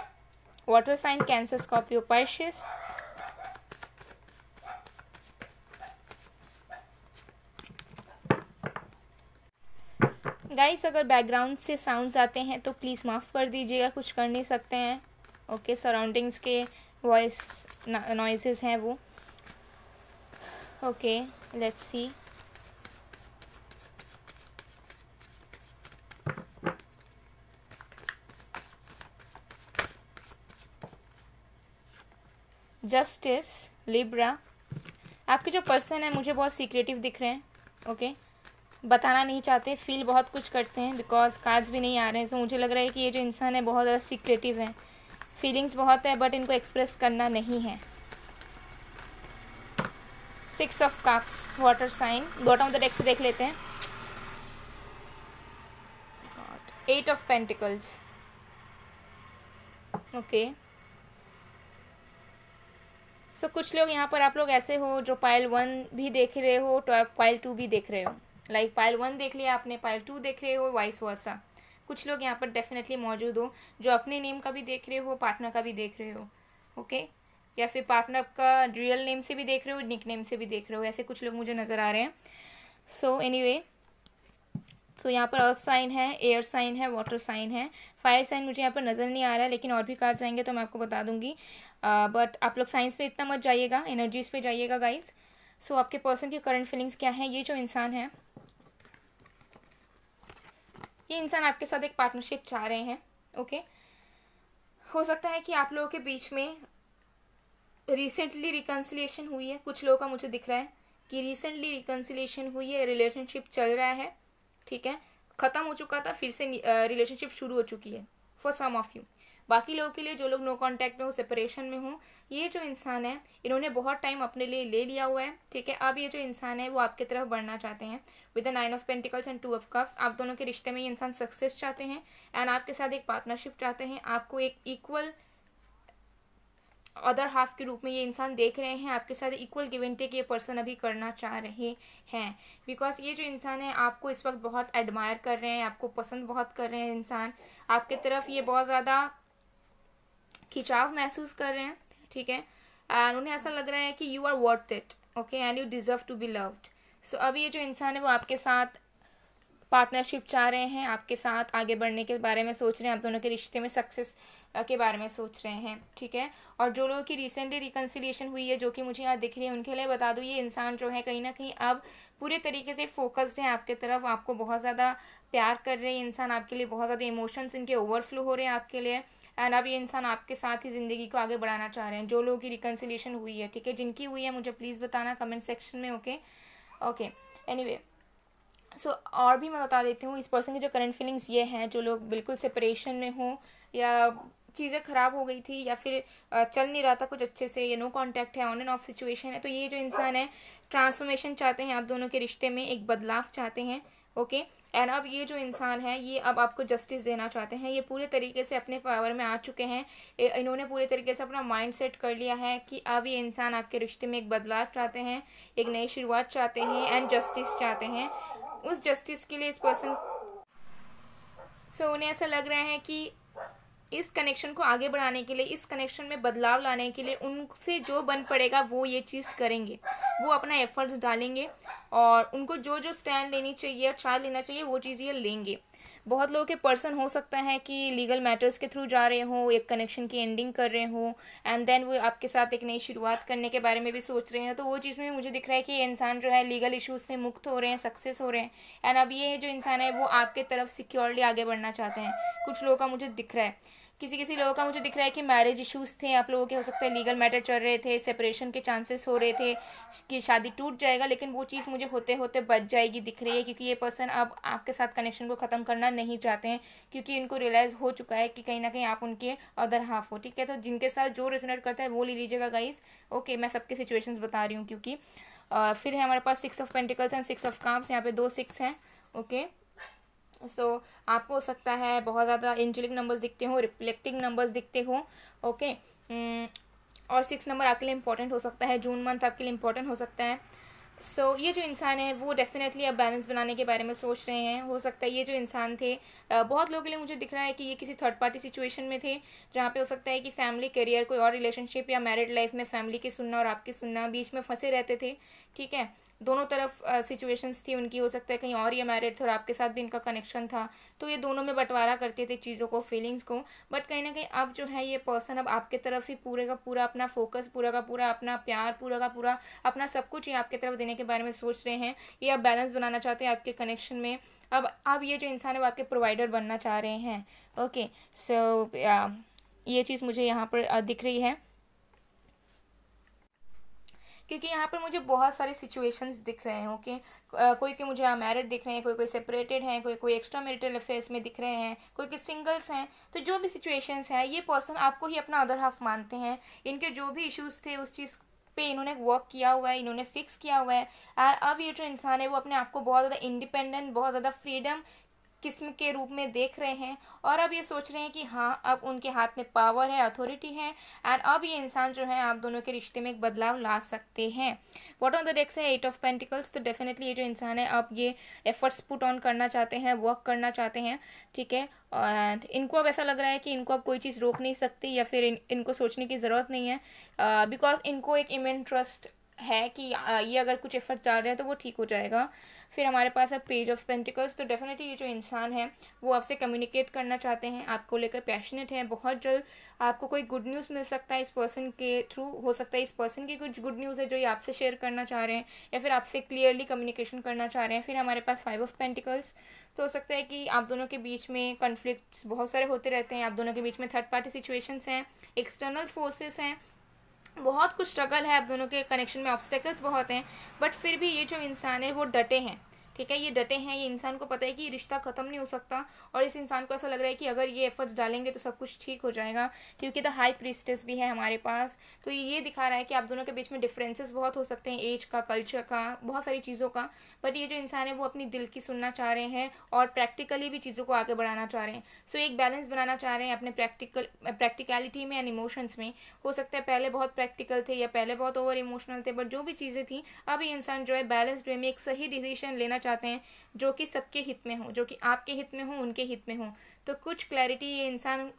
water sign, Cancer, Scorpio, Pisces. Guys, अगर बैकग्राउंड से साउंड्स आते हैं तो प्लीज़ माफ़ कर दीजिएगा, कुछ कर नहीं सकते हैं। ओके, सराउंडिंग्स के वॉइस नॉइसेस हैं वो। Okay, let's see. Justice, Libra. आपके जो पर्सन है मुझे बहुत सीक्रेटिव दिख रहे हैं। ओके, बताना नहीं चाहते, फील बहुत कुछ करते हैं, बिकॉज कार्ड्स भी नहीं आ रहे हैं। तो मुझे लग रहा है कि ये जो इंसान है बहुत ज़्यादा सीक्रेटिव है, फीलिंग्स बहुत है बट इनको एक्सप्रेस करना नहीं है। 6 of cups, water sign. Bottom of the deck से देख लेते हैं। 8 ऑफ पेंटिकल्स, ओके। सो कुछ लोग यहाँ पर, आप लोग ऐसे हो जो पाइल 1 भी देख रहे हो, पाइल 2 भी देख रहे हो। लाइक पाइल 1 देख लिया आपने, पाइल 2 देख रहे हो, वाइस वर्सा। कुछ लोग यहाँ पर डेफिनेटली मौजूद हो जो अपने नेम का भी देख रहे हो, पार्टनर का भी देख रहे हो। ओके, या फिर पार्टनर का रियल नेम से भी देख रहे हो, निक नेम से भी देख रहे हो। ऐसे कुछ लोग मुझे नज़र आ रहे हैं। सो एनीवे, तो यहाँ पर अर्थ साइन है, एयर साइन है, वाटर साइन है। फायर साइन मुझे यहाँ पर नज़र नहीं आ रहा है, लेकिन और भी कार्ड्स आएंगे तो मैं आपको बता दूंगी। बट आप लोग साइंस पे इतना मत जाइएगा, एनर्जीज पे जाइएगा गाइस। सो आपके पर्सन की करंट फीलिंग्स क्या है। ये जो इंसान है, ये इंसान आपके साथ एक पार्टनरशिप चाह रहे हैं। ओके, हो सकता है कि आप लोगों के बीच में रिसेंटली रिकन्सिलिएशन हुई है। कुछ लोगों का मुझे दिख रहा है कि रिसेंटली रिकन्सिलिएशन हुई है, रिलेशनशिप चल रहा है, ठीक है, ख़त्म हो चुका था, फिर से रिलेशनशिप शुरू हो चुकी है फॉर सम ऑफ यू। बाकी लोगों के लिए, जो लोग नो कांटेक्ट में हो, सेपरेशन में हो, ये जो इंसान है इन्होंने बहुत टाइम अपने लिए ले लिया हुआ है, ठीक है। अब ये जो इंसान है वो आपकी तरफ बढ़ना चाहते हैं with the 9 of pentacles and 2 of cups. आप दोनों के रिश्ते में ये इंसान सक्सेस चाहते हैं एंड आपके साथ एक पार्टनरशिप चाहते हैं। आपको एक इक्वल अदर हाफ के रूप में ये इंसान देख रहे हैं। आपके साथ इक्वल गिव एंड टेक ये पर्सन अभी करना चाह रहे हैं, बिकॉज ये जो इंसान है आपको इस वक्त बहुत एडमायर कर रहे हैं, आपको पसंद बहुत कर रहे हैं। इंसान आपके तरफ ये बहुत ज़्यादा खिंचाव महसूस कर रहे हैं, ठीक है। एंड उन्हें ऐसा लग रहा है कि you are worth it, okay, and you deserve to be loved. So अब ये जो इंसान है वो आपके साथ पार्टनरशिप चाह रहे हैं, आपके साथ आगे बढ़ने के बारे में सोच रहे हैं, आप दोनों के रिश्ते में सक्सेस के बारे में सोच रहे हैं, ठीक है। और जो लोगों की रिसेंटली रिकन्सिलिएशन हुई है, जो कि मुझे यहाँ दिख रही है, उनके लिए बता दूँ ये इंसान जो है कहीं ना कहीं अब पूरे तरीके से फोकस्ड है आपके तरफ, आपको बहुत ज़्यादा प्यार कर रहे हैं। इंसान आपके लिए बहुत ज़्यादा इमोशंस इनके ओवरफ्लो हो रहे हैं आपके लिए, एंड अब ये इंसान आपके साथ ही ज़िंदगी को आगे बढ़ाना चाह रहे हैं। जो लोगों की रिकन्सिलिएशन हुई है, ठीक है, जिनकी हुई है मुझे प्लीज़ बताना कमेंट सेक्शन में, ओके ओके। एनीवे, सो और भी मैं बता देती हूँ इस पर्सन की जो करंट फीलिंग्स ये हैं, जो लोग बिल्कुल सेपरेशन में हो या चीज़ें ख़राब हो गई थी या फिर चल नहीं रहा था कुछ अच्छे से, ये नो कांटेक्ट है, ऑन एंड ऑफ सिचुएशन है, तो ये जो इंसान है ट्रांसफॉर्मेशन चाहते हैं, आप दोनों के रिश्ते में एक बदलाव चाहते हैं, ओके। एंड अब ये जो इंसान है ये अब आपको जस्टिस देना चाहते हैं। ये पूरे तरीके से अपने पावर में आ चुके हैं, इन्होंने पूरे तरीके से अपना माइंड सेट कर लिया है कि अब ये इंसान आपके रिश्ते में एक बदलाव चाहते हैं, एक नई शुरुआत चाहते हैं एंड जस्टिस चाहते हैं। उस जस्टिस के लिए इस पर्सन उन्हें ऐसा लग रहा है कि इस कनेक्शन को आगे बढ़ाने के लिए, इस कनेक्शन में बदलाव लाने के लिए उनसे जो बन पड़ेगा वो ये चीज़ करेंगे, वो अपना एफर्ट्स डालेंगे और उनको जो जो स्टैंड लेनी चाहिए, ट्रायल लेना चाहिए, वो चीज़ ये लेंगे। बहुत लोगों के पर्सन हो सकता है कि लीगल मैटर्स के थ्रू जा रहे हो, एक कनेक्शन की एंडिंग कर रहे हो एंड देन वो आपके साथ एक नई शुरुआत करने के बारे में भी सोच रहे हैं। तो वो चीज़ में मुझे दिख रहा है कि ये इंसान जो है लीगल इश्यूज से मुक्त हो रहे हैं, सक्सेस हो रहे हैं एंड अब ये जो इंसान है वो आपके तरफ सिक्योरली आगे बढ़ना चाहते हैं। कुछ लोगों का मुझे दिख रहा है किसी किसी लोगों का मुझे दिख रहा है कि मैरिज इश्यूज थे आप लोगों के, हो सकता है लीगल मैटर चल रहे थे, सेपरेशन के चांसेस हो रहे थे कि शादी टूट जाएगा, लेकिन वो चीज़ मुझे होते होते बच जाएगी दिख रही है, क्योंकि ये पर्सन अब आपके साथ कनेक्शन को ख़त्म करना नहीं चाहते हैं, क्योंकि इनको रियलाइज़ हो चुका है कि कहीं ना कहीं आप उनके अदर हाफ हो। ठीक है, तो जिनके साथ जो रेजोनेट करता है वो ले लीजिएगा गाइस। ओके, मैं सबके सिचुएशंस बता रही हूँ, क्योंकि फिर है हमारे पास 6 of pentacles and 6 of cups, यहाँ पे 2 6 हैं। ओके, सो आपको हो सकता है बहुत ज़्यादा एंजेलिक नंबर्स दिखते हो, रिफ्लेक्टिंग नंबर्स दिखते हो। ओके, और 6 नंबर आपके लिए इंपॉर्टेंट हो सकता है, जून मंथ आपके लिए इंपॉर्टेंट हो सकता है। सो ये जो इंसान है वो डेफिनेटली अब बैलेंस बनाने के बारे में सोच रहे हैं। हो सकता है ये जो इंसान थे, बहुत लोगों के लिए मुझे दिख रहा है कि ये किसी थर्ड पार्टी सिचुएशन में थे, जहाँ पे हो सकता है कि फैमिली, करियर, कोई और रिलेशनशिप या मैरिड लाइफ में फैमिली की सुनना और आपकी सुनना बीच में फंसे रहते थे। ठीक है, दोनों तरफ सिचुएशंस थी उनकी, हो सकता है कहीं और ये मैरिड थे और आपके साथ भी इनका कनेक्शन था, तो ये दोनों में बंटवारा करते थे चीज़ों को, फीलिंग्स को। बट कहीं ना कहीं अब जो है ये पर्सन अब आपके तरफ ही पूरे का पूरा अपना फोकस, पूरा का पूरा अपना प्यार, पूरा का पूरा अपना सब कुछ ये आपके तरफ देने के बारे में सोच रहे हैं। ये अब बैलेंस बनाना चाहते हैं आपके कनेक्शन में। अब ये जो इंसान है वो आपके प्रोवाइडर बनना चाह रहे हैं। ओके, सो ये चीज़ मुझे यहाँ पर दिख रही है, क्योंकि यहाँ पर मुझे बहुत सारे सिचुएशंस दिख रहे हैं। ओके, कोई के मुझे मैरिड दिख रहे हैं, कोई कोई सेपरेटेड हैं, कोई कोई एक्स्ट्रा मैरिटल अफेयर्स में दिख रहे हैं, कोई कोई सिंगल्स हैं। तो जो भी सिचुएशंस है, ये पर्सन आपको ही अपना अदर हाफ मानते हैं। इनके जो भी इश्यूज थे उस चीज़ पे इन्होंने वर्क किया हुआ है, इन्होंने फिक्स किया हुआ है। और अब ये जो इंसान है वो अपने आप को बहुत ज़्यादा इंडिपेंडेंट, बहुत ज़्यादा फ्रीडम किस्म के रूप में देख रहे हैं, और अब ये सोच रहे हैं कि हाँ अब उनके हाथ में पावर है, अथॉरिटी है, एंड अब ये इंसान जो है आप दोनों के रिश्ते में एक बदलाव ला सकते हैं। बॉटम ऑफ द डेक से 8 ऑफ पेंटिकल्स, तो डेफिनेटली ये जो इंसान है अब ये एफर्ट्स पुट ऑन करना चाहते हैं, वर्क करना चाहते हैं। ठीक है, और इनको अब ऐसा लग रहा है कि इनको अब कोई चीज़ रोक नहीं सकती, या फिर इनको सोचने की ज़रूरत नहीं है, बिकॉज इनको एक इमेन ट्रस्ट है कि ये अगर कुछ एफर्ट्स डाल रहे हैं तो वो ठीक हो जाएगा। फिर हमारे पास है पेज ऑफ पेंटिकल्स, तो डेफिनेटली ये जो इंसान है वो आपसे कम्युनिकेट करना चाहते हैं, आपको लेकर पैशनेट है। बहुत जल्द आपको कोई गुड न्यूज़ मिल सकता है इस पर्सन के थ्रू, हो सकता है इस पर्सन की कुछ गुड न्यूज़ है जो ये आपसे शेयर करना चाह रहे हैं, या फिर आपसे क्लियरली कम्युनिकेशन करना चाह रहे हैं। फिर हमारे पास 5 ऑफ पेंटिकल्स, तो हो सकता है कि आप दोनों के बीच में कन्फ्लिक्ट्स बहुत सारे होते रहते हैं, आप दोनों के बीच में थर्ड पार्टी सिचुएशंस हैं, एक्सटर्नल फोर्सेस हैं, बहुत कुछ स्ट्रगल है आप दोनों के कनेक्शन में, ऑब्स्टेकल्स बहुत हैं, बट फिर भी ये जो इंसान है वो डटे हैं। ठीक है, ये डटे हैं, ये इंसान को पता है कि ये रिश्ता ख़त्म नहीं हो सकता, और इस इंसान को ऐसा लग रहा है कि अगर ये एफर्ट्स डालेंगे तो सब कुछ ठीक हो जाएगा, क्योंकि द हाई प्रीस्टेस भी है हमारे पास। तो ये दिखा रहा है कि आप दोनों के बीच में डिफरेंसेस बहुत हो सकते हैं, एज का, कल्चर का, बहुत सारी चीज़ों का, बट ये जो इंसान है वो अपनी दिल की सुनना चाह रहे हैं और प्रैक्टिकली भी चीज़ों को आगे बढ़ाना चाह रहे हैं। सो एक बैलेंस बनाना चाह रहे हैं अपने प्रैक्टिकलिटी में एंड इमोशंस में। हो सकता है पहले बहुत प्रैक्टिकल थे या पहले बहुत ओवर इमोशनल थे, बट जो भी चीज़ें थी अब ये इंसान जो है बैलेंस्ड वे में एक सही डिसीजन लेना चाहते हैं, जो कि सबके हित में हो, जो कि आपके हित में हो, उनके हित में हो। तो कुछ क्लैरिटी ये इंसान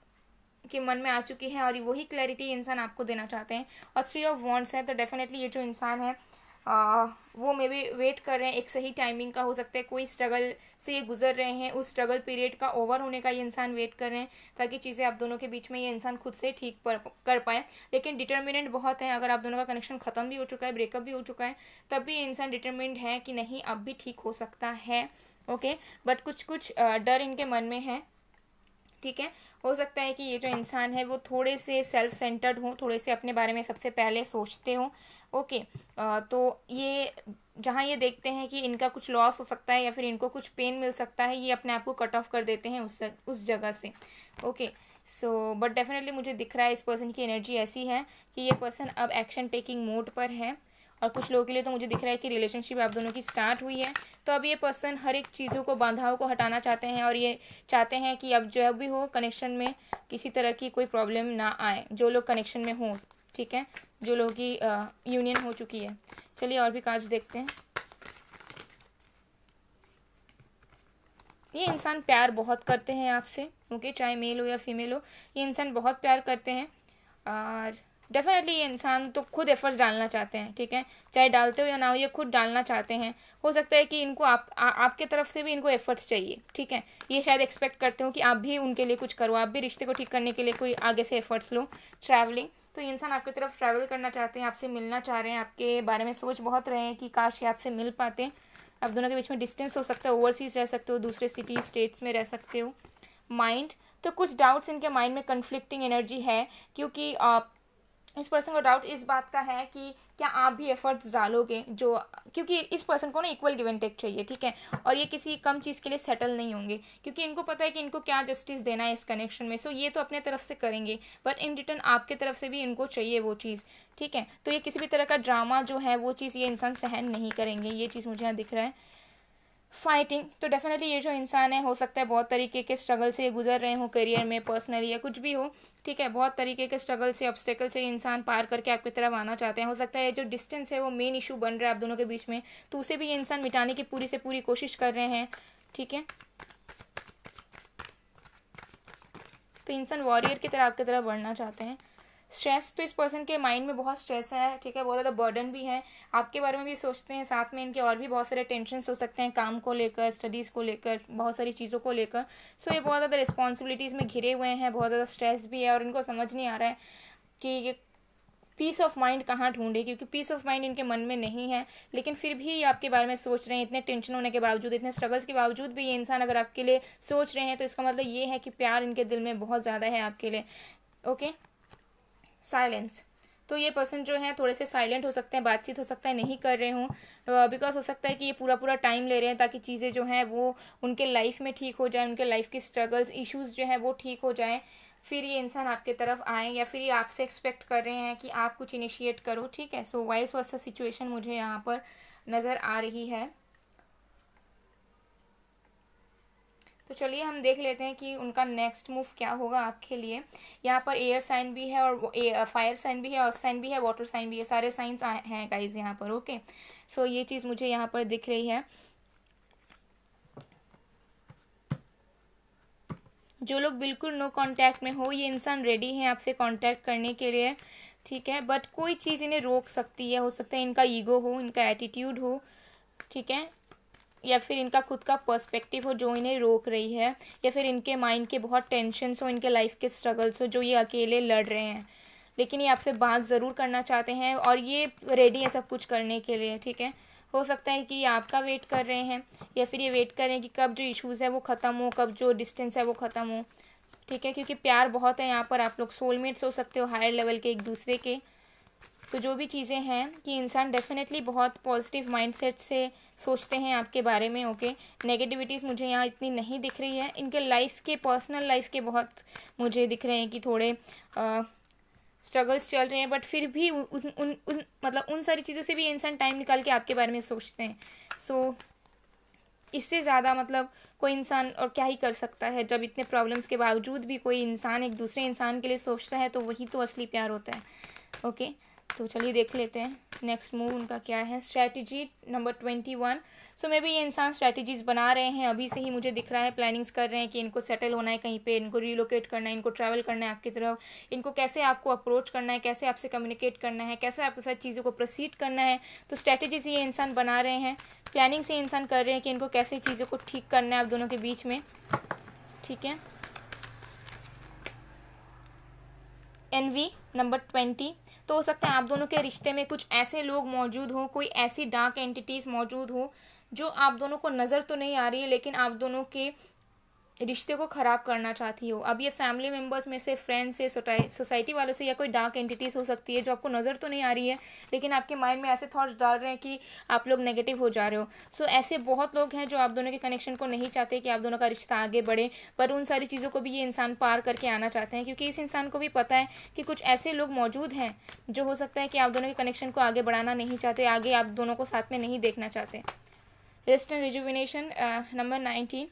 के मन में आ चुकी है, और वही क्लैरिटी इंसान आपको देना चाहते हैं। और 3 ऑफ वॉन्ड्स है, तो डेफिनेटली ये जो इंसान है वो मे भी वेट कर रहे हैं एक सही टाइमिंग का। हो सकता है कोई स्ट्रगल से ये गुजर रहे हैं, उस स्ट्रगल पीरियड का ओवर होने का ये इंसान वेट कर रहे हैं, ताकि चीज़ें आप दोनों के बीच में ये इंसान खुद से ठीक कर पाए। लेकिन डिटर्मिनेंट बहुत है, अगर आप दोनों का कनेक्शन ख़त्म भी हो चुका है, ब्रेकअप भी हो चुका है, तब भी ये इंसान डिटर्मिनेंट है कि नहीं अब भी ठीक हो सकता है। ओके, बट कुछ कुछ डर इनके मन में है। ठीक है, हो सकता है कि ये जो इंसान है वो थोड़े से सेल्फ सेंटर्ड हो, थोड़े से अपने बारे में सबसे पहले सोचते हो। ओके, तो ये जहाँ ये देखते हैं कि इनका कुछ लॉस हो सकता है या फिर इनको कुछ पेन मिल सकता है, ये अपने आप को कट ऑफ कर देते हैं उस जगह से। ओके, सो बट डेफिनेटली मुझे दिख रहा है इस पर्सन की एनर्जी ऐसी है कि ये पर्सन अब एक्शन टेकिंग मोड पर है। और कुछ लोगों के लिए तो मुझे दिख रहा है कि रिलेशनशिप आप दोनों की स्टार्ट हुई है, तो अब ये पर्सन हर एक चीज़ों को, बाधाओं को हटाना चाहते हैं, और ये चाहते हैं कि अब जो भी हो कनेक्शन में किसी तरह की कोई प्रॉब्लम ना आए, जो लोग कनेक्शन में हों। ठीक है, जो लोगों की यूनियन हो चुकी है। चलिए और भी कार्ड्स देखते हैं। ये इंसान प्यार बहुत करते हैं आपसे। ओके, चाहे मेल हो या फीमेल हो, ये इंसान बहुत प्यार करते हैं, और डेफिनेटली ये इंसान तो खुद एफर्ट्स डालना चाहते हैं। ठीक है, चाहे डालते हो या ना हो, ये खुद डालना चाहते हैं। हो सकता है कि इनको आपके तरफ से भी इनको एफर्ट्स चाहिए। ठीक है, ये शायद एक्सपेक्ट करते हो कि आप भी उनके लिए कुछ करो, आप भी रिश्ते को ठीक करने के लिए कोई आगे से एफर्ट्स लो। ट्रैवलिंग, तो ये इंसान आपकी तरफ ट्रैवल करना चाहते हैं, आपसे मिलना चाह रहे हैं, आपके बारे में सोच बहुत रहे हैं कि काश ये आपसे मिल पाते। आप दोनों के बीच में डिस्टेंस हो सकता है, ओवरसीज रह सकते हो, दूसरे सिटी स्टेट्स में रह सकते हो। माइंड, तो कुछ डाउट्स इनके माइंड में कन्फ्लिक्टिंग एनर्जी है, क्योंकि इस पर्सन को डाउट इस बात का है कि क्या आप भी एफर्ट्स डालोगे, जो क्योंकि इस पर्सन को ना इक्वल गिव एंड टेक चाहिए, ठीक है, और ये किसी कम चीज़ के लिए सेटल नहीं होंगे, क्योंकि इनको पता है कि इनको क्या जस्टिस देना है इस कनेक्शन में। सो ये तो अपने तरफ से करेंगे, बट इन रिटर्न आपके तरफ से भी इनको चाहिए वो चीज़, ठीक है। तो ये किसी भी तरह का ड्रामा जो है वो चीज़ ये इंसान सहन नहीं करेंगे, ये चीज़ मुझे यहाँ दिख रहा है। फाइटिंग, तो डेफिनेटली ये जो इंसान है, हो सकता है बहुत तरीके के स्ट्रगल से गुजर रहे हो, करियर में, पर्सनली, या कुछ भी हो, ठीक है, बहुत तरीके के स्ट्रगल से, ऑब्स्टेकल से इंसान पार करके आपकी तरफ आना चाहते हैं। हो सकता है जो डिस्टेंस है वो मेन इशू बन रहा है आप दोनों के बीच में, तो उसे भी ये इंसान मिटाने की पूरी से पूरी कोशिश कर रहे हैं, ठीक है। तो इंसान वॉरियर की तरह आपकी तरफ बढ़ना चाहते हैं। स्ट्रेस, तो इस पर्सन के माइंड में बहुत स्ट्रेस है, ठीक है, बहुत ज़्यादा बर्डन भी है, आपके बारे में भी सोचते हैं, साथ में इनके और भी बहुत सारे टेंशन्स हो सकते हैं, काम को लेकर, स्टडीज़ को लेकर, बहुत सारी चीज़ों को लेकर। सो ये बहुत ज़्यादा रिस्पॉन्सिबिलिटीज़ में घिरे हुए हैं, बहुत ज़्यादा स्ट्रेस भी है, और इनको समझ नहीं आ रहा है कि ये पीस ऑफ माइंड कहाँ ढूंढे, क्योंकि पीस ऑफ माइंड इनके मन में नहीं है, लेकिन फिर भी ये आपके बारे में सोच रहे हैं। इतने टेंशन होने के बावजूद, इतने स्ट्रगल्स के बावजूद भी ये इंसान अगर आपके लिए सोच रहे हैं, तो इसका मतलब ये है कि प्यार इनके दिल में बहुत ज़्यादा है आपके लिए, ओके। साइलेंस, तो ये पर्सन जो है थोड़े से साइलेंट हो सकते हैं, बातचीत हो सकता है नहीं कर रहे हों, बिकॉज हो सकता है कि ये पूरा टाइम ले रहे हैं ताकि चीज़ें जो हैं वो उनके लाइफ में ठीक हो जाए, उनके लाइफ की स्ट्रगल्स, इश्यूज जो है वो ठीक हो जाए, फिर ये इंसान आपके तरफ आए, या फिर ये आपसे एक्सपेक्ट कर रहे हैं कि आप कुछ इनिशिएट करो, ठीक है। सो वाइस वर्सा सिचुएशन मुझे यहाँ पर नज़र आ रही है। तो चलिए हम देख लेते हैं कि उनका नेक्स्ट मूव क्या होगा आपके लिए। यहाँ पर एयर साइन भी है, और फायर साइन भी है, अर्थ साइन भी है, वाटर साइन भी है, सारे साइंस हैं गाइज यहाँ पर, ओके। सो ये चीज़ मुझे यहाँ पर दिख रही है। जो लोग बिल्कुल नो कांटेक्ट में हो, ये इंसान रेडी है आपसे कांटेक्ट करने के लिए, ठीक है, बट कोई चीज़ इन्हें रोक सकती है। हो सकता है इनका ईगो हो, इनका एटीट्यूड हो, ठीक है, या फिर इनका खुद का पर्सपेक्टिव हो जो इन्हें रोक रही है, या फिर इनके माइंड के बहुत टेंशन्स हो, इनके लाइफ के स्ट्रगल्स हो, जो ये अकेले लड़ रहे हैं, लेकिन ये आपसे बात ज़रूर करना चाहते हैं, और ये रेडी है सब कुछ करने के लिए, ठीक है। हो सकता है कि ये आपका वेट कर रहे हैं, या फिर ये वेट कर रहे हैं कि कब जो इश्यूज़ है वो ख़त्म हो, कब जो डिस्टेंस है वो ख़त्म हो, ठीक है, क्योंकि प्यार बहुत है यहाँ पर। आप लोग सोलमेट्स हो सकते हो, हायर लेवल के एक दूसरे के। तो जो भी चीज़ें हैं कि इंसान डेफिनेटली बहुत पॉजिटिव माइंडसेट से सोचते हैं आपके बारे में, ओके। नेगेटिविटीज़ मुझे यहाँ इतनी नहीं दिख रही है। इनके लाइफ के, पर्सनल लाइफ के बहुत मुझे दिख रहे हैं कि थोड़े स्ट्रगल्स चल रहे हैं, बट फिर भी मतलब उन सारी चीज़ों से भी इंसान टाइम निकाल के आपके बारे में सोचते हैं। सो इससे ज़्यादा मतलब कोई इंसान और क्या ही कर सकता है, जब इतने प्रॉब्लम्स के बावजूद भी कोई इंसान एक दूसरे इंसान के लिए सोचता है, तो वही तो असली प्यार होता है, ओके। तो चलिए देख लेते हैं नेक्स्ट मूव उनका क्या है। Strategy number 21। So may be ये इंसान स्ट्रैटेजीज बना रहे हैं, अभी से ही मुझे दिख रहा है, प्लानिंग्स कर रहे हैं कि इनको सेटल होना है कहीं पे, इनको रिलोकेट करना है, इनको ट्रैवल करना है आपकी तरफ, इनको कैसे आपको अप्रोच करना है, कैसे आपसे कम्युनिकेट करना है, कैसे आपके साथ चीज़ों को प्रोसीड करना है। तो स्ट्रैटेजीज ये इंसान बना रहे हैं, प्लानिंग से इंसान कर रहे हैं कि इनको कैसे चीज़ों को ठीक करना है आप दोनों के बीच में, ठीक है। एनवी नंबर 20। तो हो सकता है आप दोनों के रिश्ते में कुछ ऐसे लोग मौजूद हों, कोई ऐसी डार्क एंटिटीज़ मौजूद हो जो आप दोनों को नज़र तो नहीं आ रही है, लेकिन आप दोनों के रिश्ते को ख़राब करना चाहती हो। अब ये फैमिली मेम्बर्स में से, फ्रेंड्स से, सोसाइटी वालों से, या कोई डार्क एंटिटीज़ हो सकती है जो आपको नज़र तो नहीं आ रही है, लेकिन आपके माइंड में ऐसे थॉट्स डाल रहे हैं कि आप लोग नेगेटिव हो जा रहे हो। सो ऐसे बहुत लोग हैं जो आप दोनों के कनेक्शन को नहीं चाहते कि आप दोनों का रिश्ता आगे बढ़े, पर उन सारी चीज़ों को भी ये इंसान पार करके आना चाहते हैं, क्योंकि इस इंसान को भी पता है कि कुछ ऐसे लोग मौजूद हैं जो हो सकता है कि आप दोनों के कनेक्शन को आगे बढ़ाना नहीं चाहते, आगे आप दोनों को साथ में नहीं देखना चाहते। Rest and rejuvenation number 19।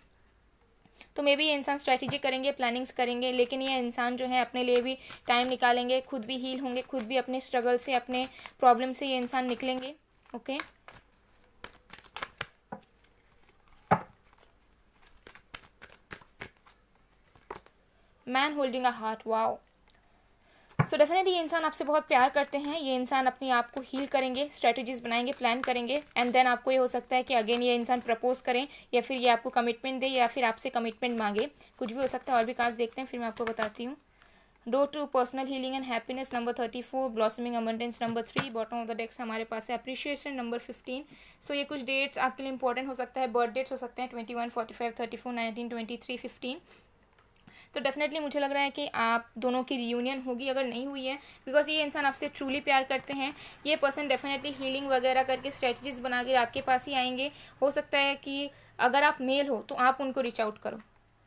तो मे बी ये इंसान स्ट्रैटेजी करेंगे, प्लानिंग्स करेंगे, लेकिन ये इंसान जो है अपने लिए भी टाइम निकालेंगे, खुद भी हील होंगे, खुद भी अपने स्ट्रगल से, अपने प्रॉब्लम से ये इंसान निकलेंगे, okay. Man holding a heart, wow. So definitely ये इंसान आपसे बहुत प्यार करते हैं, ये इंसान अपने आप को हील करेंगे, स्ट्रेटजीज बनाएंगे, प्लान करेंगे, एंड देन आपको ये हो सकता है कि अगेन ये इंसान प्रपोज करें, या फिर ये आपको कमिटमेंट दे, या फिर आपसे कमिटमेंट मांगे, कुछ भी हो सकता है। और भी कार्ड्स देखते हैं, फिर मैं आपको बताती हूँ। Door to personal healing and happiness number 34, blossoming abundance number 3, bottom of the decks हमारे पास है अप्रिशिएशन नंबर 15। सो ये कुछ डेट्स आपके लिए इंपॉर्टेंट हो सकता है, बर्थ डेट्स हो सकते हैं 21, 45, 34, 19, 23, 15। तो डेफिनेटली मुझे लग रहा है कि आप दोनों की रियूनियन होगी। अगर नहीं हुई है, बिकॉज ये इंसान आपसे ट्रूली प्यार करते हैं, ये पर्सन डेफिनेटली हीलिंग वगैरह करके स्ट्रेटजीज बना कर आपके पास ही आएंगे। हो सकता है कि अगर आप मेल हो तो आप उनको रीच आउट करो,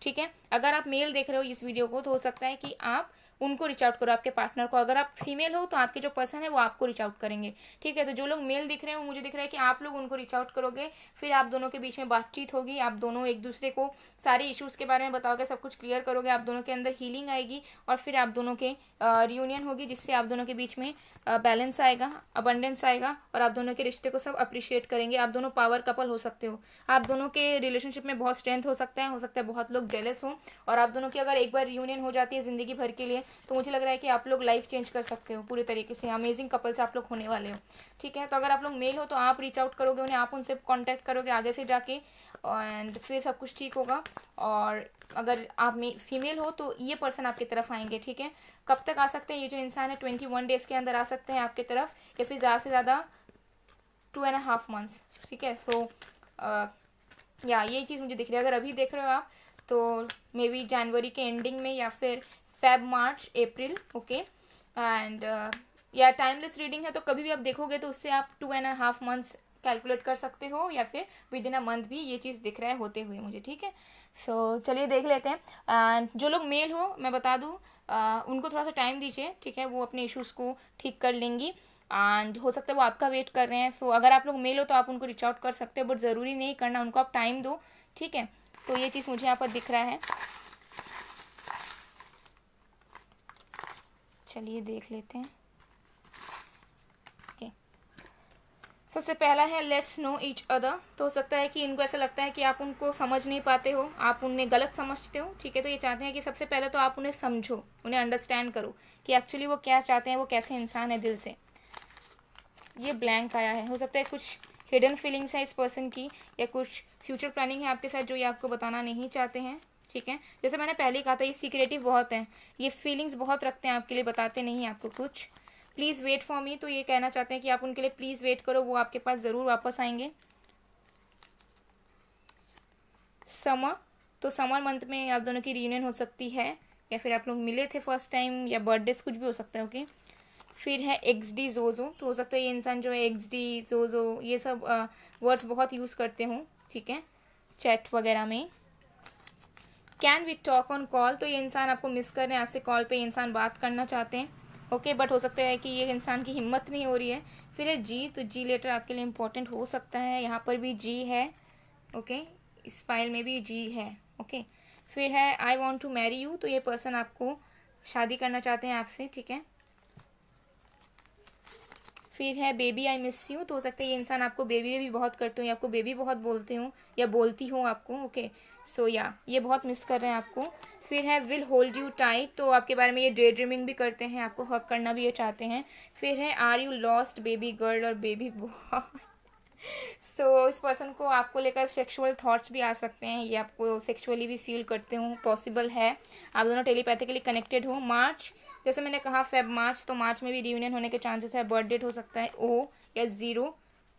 ठीक है। अगर आप मेल देख रहे हो इस वीडियो को तो हो सकता है कि आप उनको रीच आउट करो, आपके पार्टनर को। अगर आप फीमेल हो तो आपके जो पर्सन है वो आपको रीच आउट करेंगे, ठीक है। तो जो लोग मेल दिख रहे हैं वो मुझे दिख रहा है कि आप लोग उनको रीच आउट करोगे, फिर आप दोनों के बीच में बातचीत होगी, आप दोनों एक दूसरे को सारे इश्यूज़ के बारे में बताओगे, सब कुछ क्लियर करोगे, आप दोनों के अंदर हीलिंग आएगी और फिर आप दोनों के रियूनियन होगी, जिससे आप दोनों के बीच में बैलेंस आएगा, अबंडेंस आएगा और आप दोनों के रिश्ते को सब अप्रिशिएट करेंगे। आप दोनों पावर कपल हो सकते हो, आप दोनों के रिलेशनशिप में बहुत स्ट्रेंथ हो सकता है बहुत लोग जेलस हों, और आप दोनों की अगर एक बार रियूनियन हो जाती है ज़िंदगी भर के लिए तो मुझे लग रहा है कि आप लोग लाइफ चेंज कर सकते हो पूरे तरीके से। अमेजिंग कपल से आप लोग होने वाले हो, ठीक है। तो अगर आप लोग मेल हो तो आप रीच आउट करोगे उन्हें, आप उनसे कॉन्टैक्ट करोगे आगे से जाके, एंड फिर सब कुछ ठीक होगा। और अगर आप फीमेल हो तो ये पर्सन आपकी तरफ आएंगे, ठीक है। कब तक आ सकते हैं ये जो इंसान है? 21 डेज़ के अंदर आ सकते हैं आपकी तरफ, या फिर ज़्यादा से ज़्यादा 2.5 मंथ्स, ठीक है। सो या ये चीज़ मुझे दिख रही है। अगर अभी देख रहे हो आप तो मे बी जनवरी के एंडिंग में या फिर Feb, March, April, okay. And या टाइमलेस रीडिंग है तो कभी भी आप देखोगे तो उससे आप 2.5 मंथ्स कैलकुलेट कर सकते हो, या फिर विद इन अ मंथ भी ये चीज़ दिख रहा है होते हुए मुझे, ठीक है। सो चलिए देख लेते हैं। एंड जो लोग मेल हो मैं बता दूँ उनको थोड़ा सा टाइम दीजिए, ठीक है। वो अपने इश्यूज़ को ठीक कर लेंगी एंड हो सकता है वो आपका वेट कर रहे हैं। सो अगर आप लोग मेल हो तो आप उनको रीच आउट कर सकते हो, बट ज़रूरी नहीं करना, उनको आप टाइम दो, ठीक है। तो ये चीज़ मुझे यहाँ पर दिख रहा है। चलिए देख लेते हैं। ओके, सबसे पहला है लेट्स नो ईच अदर। तो हो सकता है कि इनको ऐसा लगता है कि आप उनको समझ नहीं पाते हो, आप उन्हें गलत समझते हो, ठीक है। तो ये चाहते हैं कि सबसे पहले तो आप उन्हें समझो, उन्हें अंडरस्टैंड करो कि एक्चुअली वो क्या चाहते हैं, वो कैसे इंसान है दिल से। ये ब्लैंक आया है, हो सकता है कुछ हिडन फीलिंग्स है इस पर्सन की, या कुछ फ्यूचर प्लानिंग है आपके साथ जो ये आपको बताना नहीं चाहते हैं, ठीक है। जैसे मैंने पहले कहा था ये सीक्रेटिव बहुत हैं, ये फीलिंग्स बहुत रखते हैं आपके लिए, बताते नहीं आपको कुछ। प्लीज़ वेट फॉर मी, तो ये कहना चाहते हैं कि आप उनके लिए प्लीज़ वेट करो, वो आपके पास ज़रूर वापस आएंगे। समर, तो समर मंथ में आप दोनों की रियूनियन हो सकती है, या फिर आप लोग मिले थे फर्स्ट टाइम, या बर्थडेज कुछ भी हो सकता है, ओके। फिर है XD जोजो, तो हो सकता है ये इंसान जो है XD जोजो ये सब वर्ड्स बहुत यूज़ करते हों, ठीक है, चैट वगैरह में। Can we talk on call, तो ये इंसान आपको मिस कर रहे हैं, आपसे कॉल पे ये इंसान बात करना चाहते हैं, ओके। बट हो सकता है कि ये इंसान की हिम्मत नहीं हो रही है। फिर है जी, तो जी लेटर आपके लिए इम्पोर्टेंट हो सकता है, यहाँ पर भी जी है, ओके। इस फाइल में भी जी है, ओके। फिर है I want to marry you, तो ये पर्सन आपको शादी करना चाहते हैं आपसे, ठीक है। फिर है बेबी आई मिस यू, तो हो सकता है ये इंसान आपको बेबी भी बहुत करते हो, या आपको बेबी बहुत बोलते हो, या बोलती हो आपको, ओके। सो या ये बहुत मिस कर रहे हैं आपको। फिर है विल होल्ड यू टाइट, तो आपके बारे में ये डे ड्रीमिंग भी करते हैं, आपको हक करना भी ये चाहते हैं। फिर है are you lost baby girl और बेबी बॉय। सो इस पर्सन को आपको लेकर सेक्सुअल थॉट्स भी आ सकते हैं, ये आपको सेक्सुअली भी फील करते हो, पॉसिबल है। आप दोनों टेलीपैथिकली कनेक्टेड हो। मार्च, जैसे मैंने कहा फेब मार्च, तो मार्च में भी रियूनियन होने के चांसेस है। बर्थ डेट हो सकता है O या 0,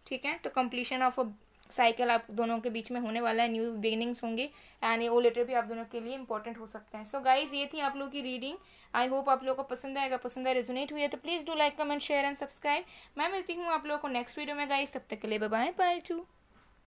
ठीक है। तो कंप्लीशन ऑफ अ साइकिल आप दोनों के बीच में होने वाला है, न्यू बिगिनिंग्स होंगे, एंड ये O लेटर भी आप दोनों के लिए इंपॉर्टेंट हो सकता है। सो गाइज ये थी आप लोगों की रीडिंग। आई होप आप लोगों को पसंद आएगा, पसंद आए, रेजोनेट हुई है तो please do like, comment, share and subscribe. मैं मिलती हूँ आप लोगों को नेक्स्ट वीडियो में गाइज, तब तक के लिए बाय बाय, पायल टू।